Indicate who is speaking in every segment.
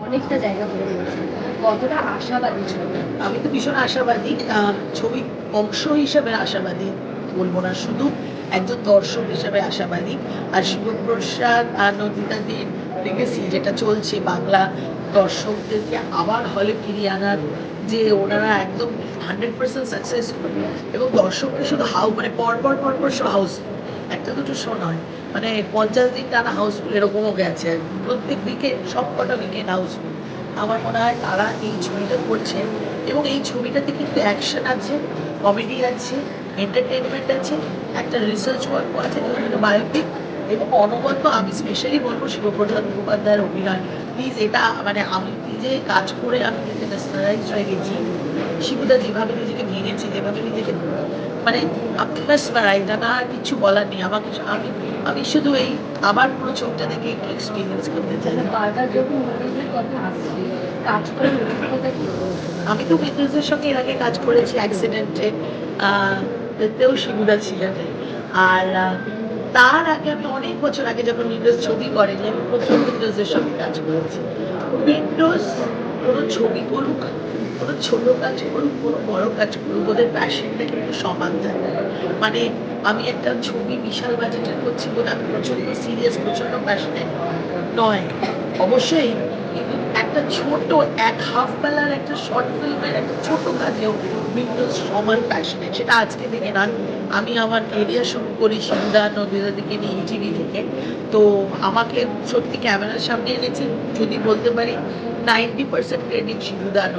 Speaker 1: অনেকটা জায়গা করে নিয়েছে। কতটা আশাবাদী ছবি?
Speaker 2: আমি তো ভীষণ আশাবাদী। ছবির অংশ হিসেবে আশাবাদী বলব না, শুধু একজন দর্শক হিসেবে আশাবাদী। আর শিবপ্রসাদ আর নন্দিতাদির legacy যেটা চলছে বাংলা দর্শকদেরকে আবার হলে ফিরিয়ে আনার, যে ওনারা একদম 100% সাকসেসফুল এবং দর্শককে শুধু মানে পরপর শো হাউসফুল। ১ টা ২ টো শো নয়। মানে ৫০ দিন টানা হাউসফুল এরকমও গেছে আরকি। প্রত্যেক উইকেন্ড সবকটা উইকেন্ড হাউসফুল। আমার মনে হয় তারা এই ছবিটা করছে এবং এই ছবিটাতে কিন্তু অ্যাকশন আছে, কমেডি আছে, এন্টারটেইনমেন্ট আছে, একটা রিসার্চ ওয়ার্কও আছে যেহেতু এটা বায়োপিক এবং অনবদ্য আমি স্পেশালি বলব শিবপ্রসাদ মুখোপাধ্যায়ের অভিনয়। প্লিজ এটা মানে আমি নিজে কাজ করে আমি নিজে মেসমারাইজড হয়ে গেছি। শিবুদা যেভাবে নিজেকে ভেঙেছে, যেভাবে নিজেকে মানে আমি মেসমারাইজড, আমার আর কিছু বলার নেই। আমাকে আমি আমি শুধু এই আবার পুরো ছবিটা দেখে একটু এক্সপেরিয়েন্স করতে চাই।
Speaker 1: আচ্ছা, বারবার যখন মুভিজের কথা আসছে, কাজ করার অভিজ্ঞতা কিরকম?
Speaker 2: আমি তো বিদ্যুতের সঙ্গে এর আগে কাজ করেছি অ্যাক্সিডেন্টে। এতেও শিবুদা ছিলেন। আর তার আগে আমি অনেক বছর আগে যখন উইন্ডোজ ছবি করেনি, আমি ১ম উইন্ডোজের সঙ্গে কাজ করেছি। উইন্ডোজ কোনো ছবি করুক, কোনো ছোট কাজ করুক, কোনো বড় কাজ করুক, ওদের প্যাশনটা কিন্তু সমান থাকে। মানে আমি একটা ছবি বিশাল বাজেটের করছি বলে আমি প্রচণ্ড সিরিয়াস, প্রচণ্ড প্যাশনেট নয়। অবশ্যই কিন্তু একটা ছোট হাফ বেলার একটা শর্ট ফিল্মের একটা ছোট কাজেও উইন্ডোজ সমান প্যাশনেট। সেটা আজকে থেকে নয়। আমি আমার কেরিয়ার শুরু করি শিবুদা, নন্দিতাদিকে নিয়ে ইটিভি থেকে। তো আমাকে সত্যি ক্যামেরার সামনে এনেছে যদি বলতে পারি 90% ক্রেডিট শিবুদা আর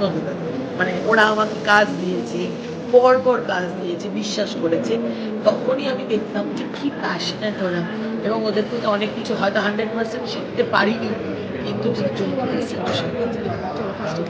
Speaker 2: নন্দিতা। মানে ওরা আমাকে কাজ দিয়েছে, পরপর কাজ দিয়েছে, বিশ্বাস করেছে। তখনই আমি দেখতাম যে কি প্যাশনেট ওরা এবং ওদের থেকে অনেক কিছু হয়তো 100% শিখতে পারিনি কিন্তু যে 20% শিখেছি।
Speaker 1: চলো, ফার্স্টে